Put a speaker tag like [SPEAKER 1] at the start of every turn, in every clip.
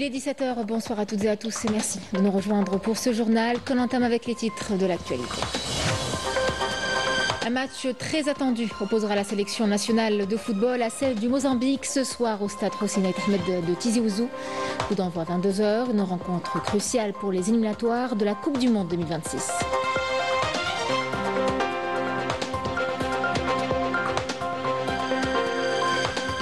[SPEAKER 1] est 17 h, bonsoir à toutes et à tous et merci de nous rejoindre pour ce journal qu'on entame avec les titres de l'actualité. Un match très attendu opposera la sélection nationale de football à celle du Mozambique ce soir au stade Hossein Ahmed de Tizi Ouzou. Coup d'envoi à 22 h, une rencontre cruciale pour les éliminatoires de la Coupe du Monde 2026.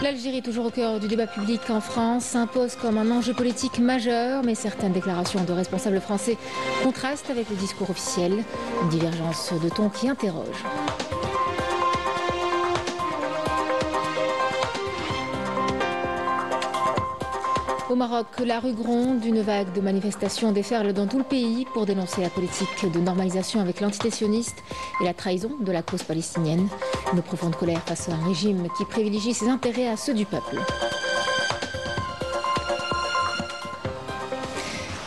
[SPEAKER 1] L'Algérie, toujours au cœur du débat public en France, s'impose comme un enjeu politique majeur, mais certaines déclarations de responsables français contrastent avec le discours officiel. Une divergence de ton qui interroge. Au Maroc, la rue gronde, une vague de manifestations déferle dans tout le pays pour dénoncer la politique de normalisation avec l'entité sioniste et la trahison de la cause palestinienne. Une profonde colère face à un régime qui privilégie ses intérêts à ceux du peuple.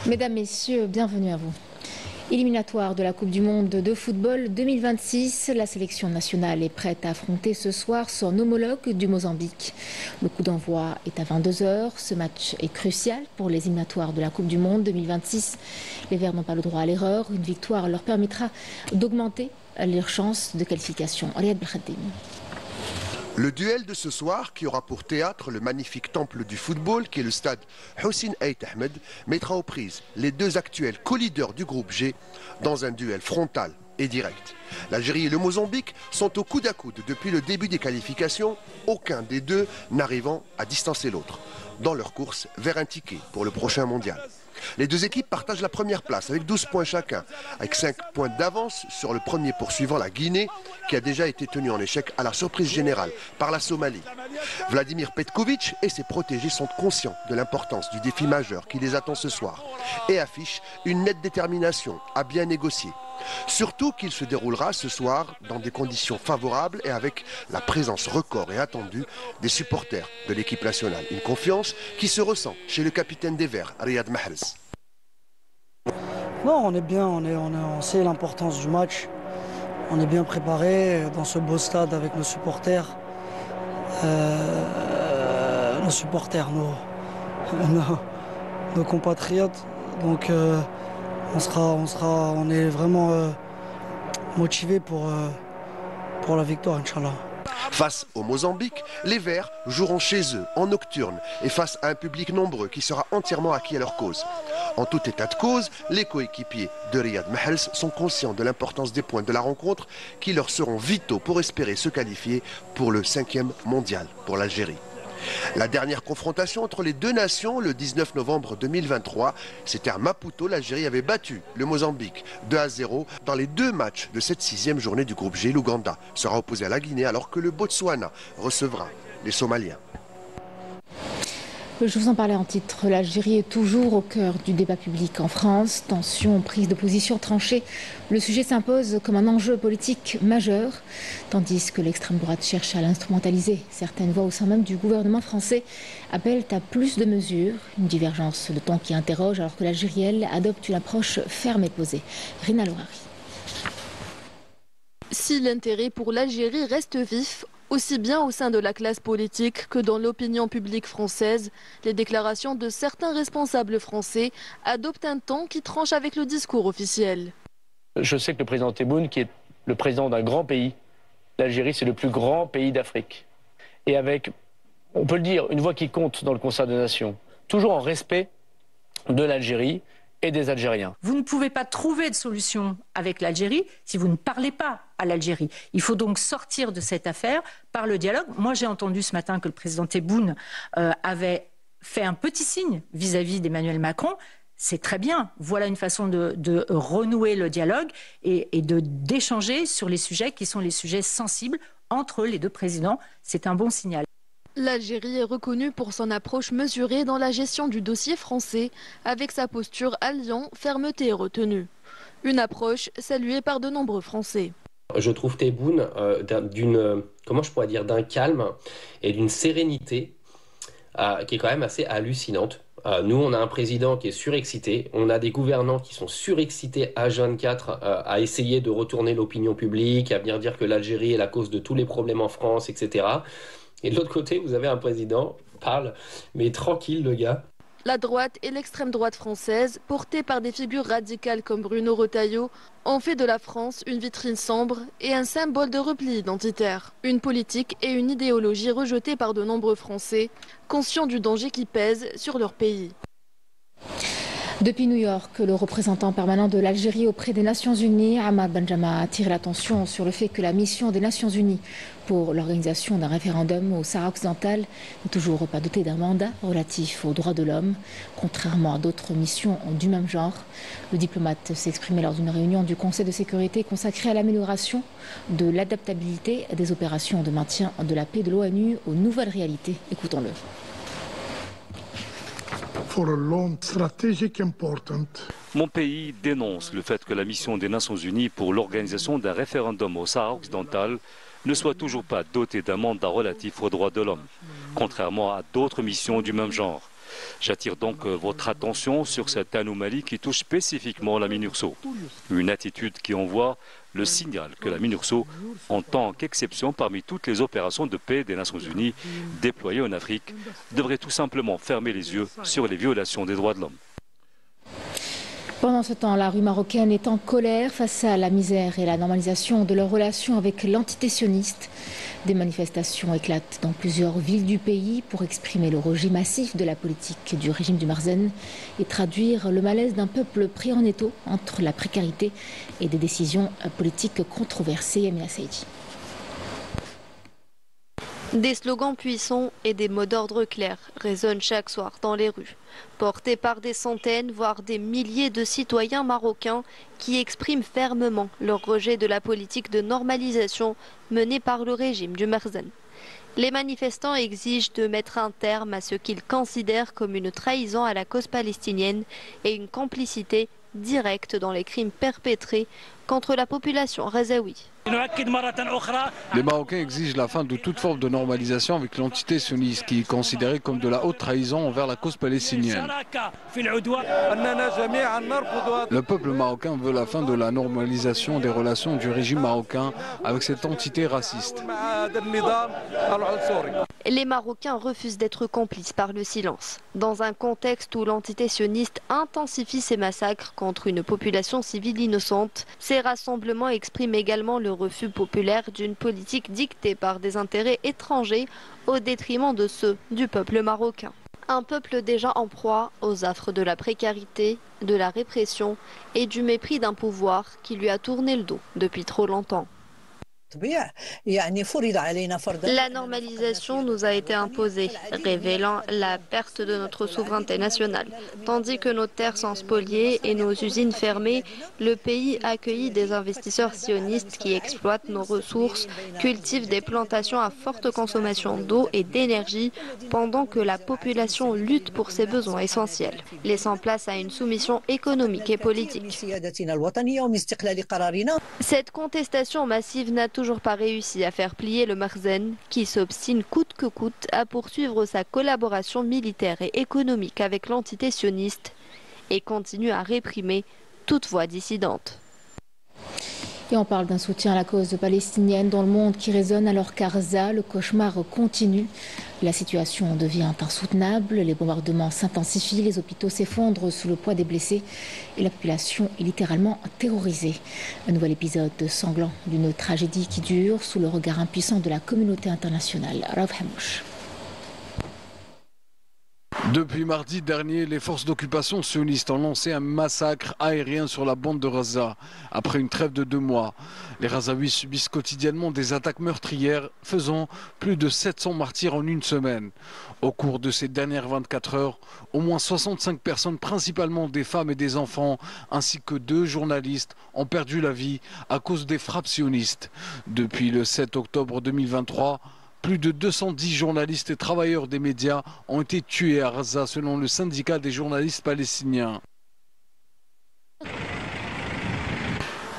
[SPEAKER 1] Mesdames, Messieurs, bienvenue à vous. Éliminatoire de la Coupe du Monde de football 2026, la sélection nationale est prête à affronter ce soir son homologue du Mozambique. Le coup d'envoi est à 22 h. Ce match est crucial pour les éliminatoires de la Coupe du Monde 2026. Les Verts n'ont pas le droit à l'erreur. Une victoire leur permettra d'augmenter leurs chances de qualification. Riyad Belkhadim.
[SPEAKER 2] Le duel de ce soir, qui aura pour théâtre le magnifique temple du football, qui est le stade Hossein Ahmed, mettra aux prises les deux actuels co-leaders du groupe G dans un duel frontal et direct. L'Algérie et le Mozambique sont au coude à coude depuis le début des qualifications, aucun des deux n'arrivant à distancer l'autre dans leur course vers un ticket pour le prochain mondial. Les deux équipes partagent la première place avec 12 points chacun, avec 5 points d'avance sur le premier poursuivant, la Guinée, qui a déjà été tenu en échec à la surprise générale par la Somalie. Vladimir Petkovic et ses protégés sont conscients de l'importance du défi majeur qui les attend ce soir et affichent une nette détermination à bien négocier. Surtout qu'il se déroulera ce soir dans des conditions favorables et avec la présence record et attendue des supporters de l'équipe nationale. Une confiance qui se ressent chez le capitaine des Verts, Riyad Mahrez.
[SPEAKER 3] Non, on est bien, on sait l'importance du match. On est bien préparé dans ce beau stade avec nos supporters. Nos compatriotes. Donc on est vraiment motivés pour la victoire, Inch'Allah.
[SPEAKER 2] Face au Mozambique, les Verts joueront chez eux, en nocturne, et face à un public nombreux qui sera entièrement acquis à leur cause. En tout état de cause, les coéquipiers de Riyad Mahrez sont conscients de l'importance des points de la rencontre qui leur seront vitaux pour espérer se qualifier pour le 5e mondial pour l'Algérie. La dernière confrontation entre les deux nations, le 19 novembre 2023, c'était à Maputo. L'Algérie avait battu le Mozambique 2-0 dans les deux matchs de cette 6e journée du groupe G. L'Ouganda sera opposé à la Guinée alors que le Botswana recevra les Somaliens.
[SPEAKER 1] Je vous en parlais en titre, l'Algérie est toujours au cœur du débat public en France. Tension, prise de position tranchée. Le sujet s'impose comme un enjeu politique majeur, tandis que l'extrême droite cherche à l'instrumentaliser. Certaines voix au sein même du gouvernement français appellent à plus de mesures. Une divergence de ton qui interroge alors que l'Algérie, elle, adopte une approche ferme et posée. Rina Louari.
[SPEAKER 4] Si l'intérêt pour l'Algérie reste vif, aussi bien au sein de la classe politique que dans l'opinion publique française, les déclarations de certains responsables français adoptent un ton qui tranche avec le discours officiel.
[SPEAKER 5] Je sais que le président Tebboune, qui est le président d'un grand pays, l'Algérie c'est le plus grand pays d'Afrique, et avec, on peut le dire, une voix qui compte dans le concert des nations, toujours en respect de l'Algérie et des Algériens.
[SPEAKER 6] Vous ne pouvez pas trouver de solution avec l'Algérie si vous ne parlez pas à l'Algérie. Il faut donc sortir de cette affaire par le dialogue. Moi, j'ai entendu ce matin que le président Tebboune avait fait un petit signe vis-à-vis d'Emmanuel Macron. C'est très bien. Voilà une façon de renouer le dialogue et d'échanger sur les sujets qui sont les sujets sensibles entre les deux présidents. C'est un bon signal.
[SPEAKER 4] L'Algérie est reconnue pour son approche mesurée dans la gestion du dossier français, avec sa posture alliant, fermeté et retenue. Une approche saluée par de nombreux Français.
[SPEAKER 7] Je trouve Tebboune d'un calme et d'une sérénité qui est quand même assez hallucinante. Nous, on a un président qui est surexcité, on a des gouvernants qui sont surexcités H24 à essayer de retourner l'opinion publique, à bien dire que l'Algérie est la cause de tous les problèmes en France, etc. Et de l'autre côté, vous avez un président, parle, mais tranquille le gars.
[SPEAKER 4] La droite et l'extrême droite française, portées par des figures radicales comme Bruno Retailleau, ont fait de la France une vitrine sombre et un symbole de repli identitaire. Une politique et une idéologie rejetées par de nombreux Français, conscients du danger qui pèse sur leur pays.
[SPEAKER 1] Depuis New York, le représentant permanent de l'Algérie auprès des Nations Unies, Ahmad Benjama, a attiré l'attention sur le fait que la mission des Nations Unies pour l'organisation d'un référendum au Sahara occidental n'est toujours pas dotée d'un mandat relatif aux droits de l'homme, contrairement à d'autres missions du même genre. Le diplomate s'est exprimé lors d'une réunion du Conseil de sécurité consacrée à l'amélioration de l'adaptabilité des opérations de maintien de la paix de l'ONU aux nouvelles réalités. Écoutons-le.
[SPEAKER 8] Mon pays dénonce le fait que la mission des Nations Unies pour l'organisation d'un référendum au Sahara occidental ne soit toujours pas dotée d'un mandat relatif aux droits de l'homme, contrairement à d'autres missions du même genre. J'attire donc votre attention sur cette anomalie qui touche spécifiquement la MINURSO. Une attitude qui envoie le signal que la MINURSO, en tant qu'exception parmi toutes les opérations de paix des Nations Unies déployées en Afrique, devrait tout simplement fermer les yeux sur les violations des droits de l'homme.
[SPEAKER 1] Pendant ce temps, la rue marocaine est en colère face à la misère et la normalisation de leurs relations avec l'entité sioniste. Des manifestations éclatent dans plusieurs villes du pays pour exprimer le rejet massif de la politique du régime du Marzen et traduire le malaise d'un peuple pris en étau entre la précarité et des décisions politiques controversées. Amina Saïdi.
[SPEAKER 9] Des slogans puissants et des mots d'ordre clairs résonnent chaque soir dans les rues, portés par des centaines, voire des milliers de citoyens marocains qui expriment fermement leur rejet de la politique de normalisation menée par le régime du Marzen. Les manifestants exigent de mettre un terme à ce qu'ils considèrent comme une trahison à la cause palestinienne et une complicité directe dans les crimes perpétrés contre la population razaoui.
[SPEAKER 10] Les Marocains exigent la fin de toute forme de normalisation avec l'entité sioniste qui est considérée comme de la haute trahison envers la cause palestinienne. Le peuple marocain veut la fin de la normalisation des relations du régime marocain avec cette entité raciste.
[SPEAKER 9] Les Marocains refusent d'être complices par le silence. Dans un contexte où l'entité sioniste intensifie ses massacres contre une population civile innocente, ces rassemblements expriment également le refus populaire d'une politique dictée par des intérêts étrangers au détriment de ceux du peuple marocain. Un peuple déjà en proie aux affres de la précarité, de la répression et du mépris d'un pouvoir qui lui a tourné le dos depuis trop longtemps. La normalisation nous a été imposée, révélant la perte de notre souveraineté nationale. Tandis que nos terres sont spoliées et nos usines fermées, le pays accueillit des investisseurs sionistes qui exploitent nos ressources, cultivent des plantations à forte consommation d'eau et d'énergie, pendant que la population lutte pour ses besoins essentiels, laissant place à une soumission économique et politique. Cette contestation massive n'a toujours pas réussi à faire plier le Marzen, qui s'obstine coûte que coûte à poursuivre sa collaboration militaire et économique avec l'entité sioniste et continue à réprimer toute voix dissidente.
[SPEAKER 1] Et on parle d'un soutien à la cause palestinienne dans le monde qui résonne alors qu'à Gaza, le cauchemar continue. La situation devient insoutenable, les bombardements s'intensifient, les hôpitaux s'effondrent sous le poids des blessés et la population est littéralement terrorisée. Un nouvel épisode sanglant d'une tragédie qui dure sous le regard impuissant de la communauté internationale. Raouf Hamouche.
[SPEAKER 10] Depuis mardi dernier, les forces d'occupation sionistes ont lancé un massacre aérien sur la bande de Gaza. Après une trêve de 2 mois, les Gazaouis subissent quotidiennement des attaques meurtrières, faisant plus de 700 martyrs en une semaine. Au cours de ces dernières 24 heures, au moins 65 personnes, principalement des femmes et des enfants, ainsi que 2 journalistes, ont perdu la vie à cause des frappes sionistes. Depuis le 7 octobre 2023, plus de 210 journalistes et travailleurs des médias ont été tués à Gaza selon le syndicat des journalistes palestiniens.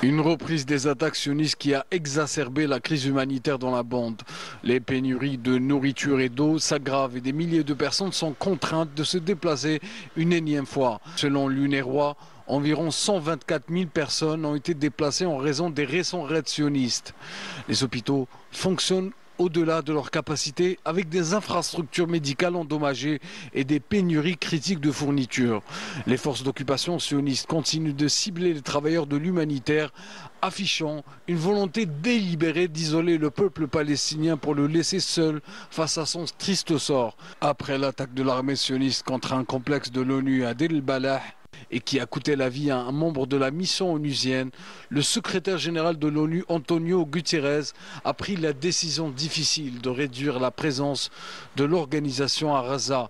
[SPEAKER 10] Une reprise des attaques sionistes qui a exacerbé la crise humanitaire dans la bande. Les pénuries de nourriture et d'eau s'aggravent et des milliers de personnes sont contraintes de se déplacer une énième fois. Selon l'UNRWA, environ 124 000 personnes ont été déplacées en raison des récents raids sionistes. Les hôpitaux fonctionnent au-delà de leurs capacités avec des infrastructures médicales endommagées et des pénuries critiques de fournitures. Les forces d'occupation sionistes continuent de cibler les travailleurs de l'humanitaire, affichant une volonté délibérée d'isoler le peuple palestinien pour le laisser seul face à son triste sort. Après l'attaque de l'armée sioniste contre un complexe de l'ONU à Deir el-Balah, et qui a coûté la vie à un membre de la mission onusienne, le secrétaire général de l'ONU, Antonio Guterres, a pris la décision difficile de réduire la présence de l'organisation à Gaza,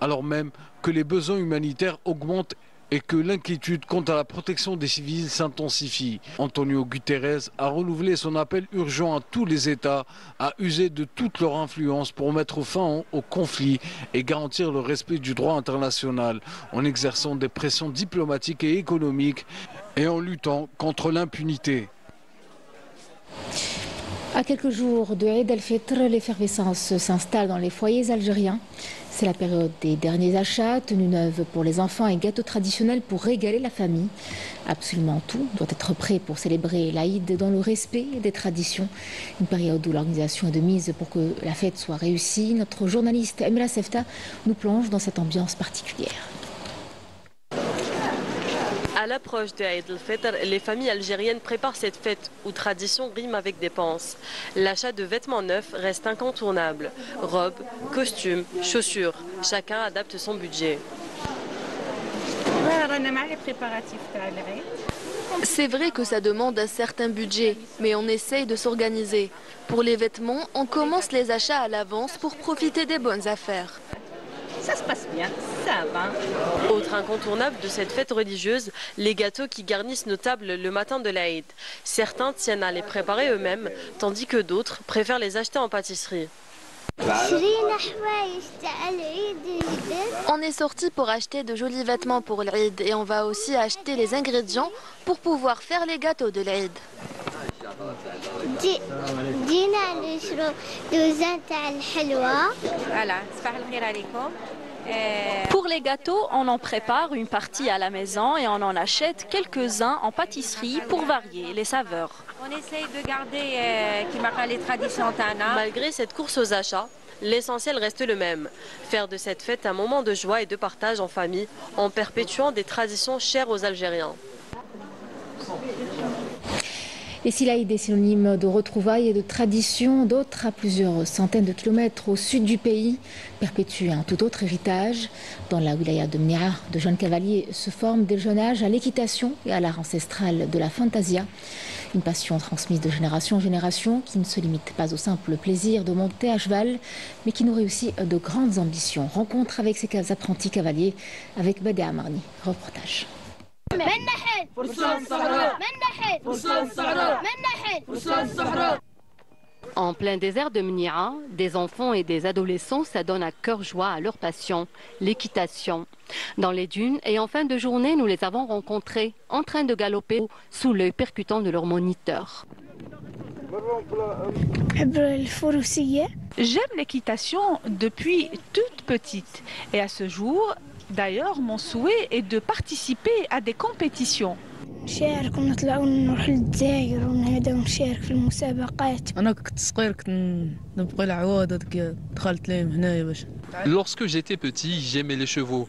[SPEAKER 10] alors même que les besoins humanitaires augmentent et que l'inquiétude quant à la protection des civils s'intensifie. Antonio Guterres a renouvelé son appel urgent à tous les États à user de toute leur influence pour mettre fin au conflit et garantir le respect du droit international en exerçant des pressions diplomatiques et économiques et en luttant contre l'impunité.
[SPEAKER 1] À quelques jours de Eid al-Fitr, l'effervescence s'installe dans les foyers algériens. C'est la période des derniers achats, tenues neuves pour les enfants et gâteaux traditionnels pour régaler la famille. Absolument tout doit être prêt pour célébrer l'Aïd dans le respect des traditions. Une période où l'organisation est de mise pour que la fête soit réussie. Notre journaliste Emela Sefta nous plonge dans cette ambiance particulière.
[SPEAKER 11] À l'approche de Eid al-Fitr, les familles algériennes préparent cette fête où tradition rime avec dépenses. L'achat de vêtements neufs reste incontournable. Robes, costumes, chaussures, chacun adapte son budget.
[SPEAKER 4] C'est vrai que ça demande un certain budget, mais on essaye de s'organiser. Pour les vêtements, on commence les achats à l'avance pour profiter des bonnes affaires.
[SPEAKER 12] Ça se passe bien, ça va.
[SPEAKER 11] Autre incontournable de cette fête religieuse, les gâteaux qui garnissent nos tables le matin de l'Aïd. Certains tiennent à les préparer eux-mêmes, tandis que d'autres préfèrent les acheter en pâtisserie.
[SPEAKER 4] On est sorti pour acheter de jolis vêtements pour l'Aïd et on va aussi acheter les ingrédients pour pouvoir faire les gâteaux de l'Aïd.
[SPEAKER 13] Pour les gâteaux, on en prépare une partie à la maison et on en achète quelques-uns en pâtisserie pour varier les saveurs.
[SPEAKER 12] On essaye de garder les traditions tana.
[SPEAKER 11] Malgré cette course aux achats, l'essentiel reste le même. Faire de cette fête un moment de joie et de partage en famille en perpétuant des traditions chères aux Algériens.
[SPEAKER 1] Et si l'Aïd est synonyme de retrouvailles et de traditions, d'autres, à plusieurs centaines de kilomètres au sud du pays, perpétuent un tout autre héritage. Dans la wilaya de Mnia, de jeunes cavaliers se forment dès le jeune âge à l'équitation et à l'art ancestral de la fantasia. Une passion transmise de génération en génération qui ne se limite pas au simple plaisir de monter à cheval, mais qui nourrit aussi de grandes ambitions. Rencontre avec ces apprentis cavaliers avec Badea Amarni. Reportage.
[SPEAKER 14] En plein désert de Mnia, des enfants et des adolescents s'adonnent à cœur joie à leur passion, l'équitation. Dans les dunes et en fin de journée, nous les avons rencontrés en train de galoper sous l'œil percutant de leur moniteur.
[SPEAKER 15] J'aime l'équitation depuis toute petite et à ce jour, d'ailleurs, mon souhait est de participer à des compétitions.
[SPEAKER 16] Lorsque j'étais petit, j'aimais les chevaux.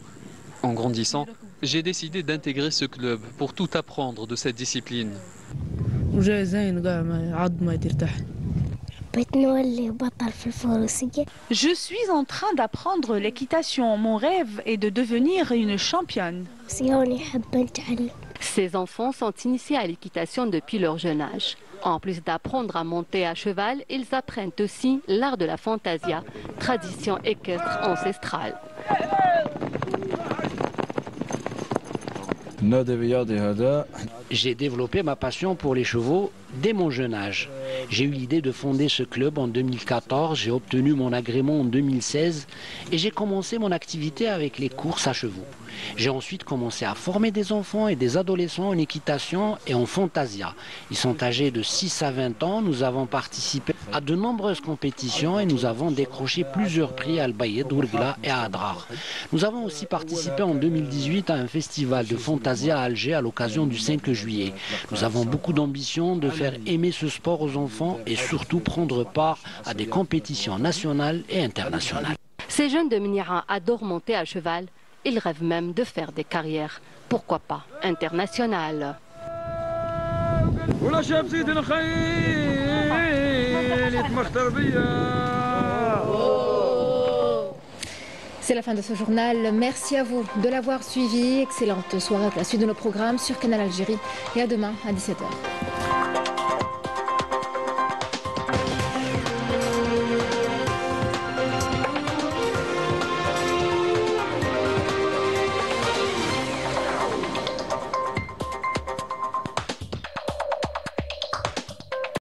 [SPEAKER 16] En grandissant, j'ai décidé d'intégrer ce club pour tout apprendre de cette discipline.
[SPEAKER 15] Je suis en train d'apprendre l'équitation. Mon rêve est de devenir une championne.
[SPEAKER 14] Ces enfants sont initiés à l'équitation depuis leur jeune âge. En plus d'apprendre à monter à cheval, ils apprennent aussi l'art de la fantasia, tradition équestre ancestrale.
[SPEAKER 17] J'ai développé ma passion pour les chevaux dès mon jeune âge. J'ai eu l'idée de fonder ce club en 2014, j'ai obtenu mon agrément en 2016 et j'ai commencé mon activité avec les courses à chevaux. J'ai ensuite commencé à former des enfants et des adolescents en équitation et en fantasia. Ils sont âgés de 6 à 20 ans, nous avons participé à de nombreuses compétitions et nous avons décroché plusieurs prix à Al-Bayed, Ourgla et à Adrar. Nous avons aussi participé en 2018 à un festival de fantasia à Alger à l'occasion du 5 juillet. Nous avons beaucoup d'ambition de faire aimer ce sport aux enfants et surtout prendre part à des compétitions nationales et internationales.
[SPEAKER 14] Ces jeunes de Mnira adorent monter à cheval. Ils rêvent même de faire des carrières, pourquoi pas internationales.
[SPEAKER 1] C'est la fin de ce journal. Merci à vous de l'avoir suivi. Excellente soirée avec la suite de nos programmes sur Canal Algérie. Et à demain à 17h.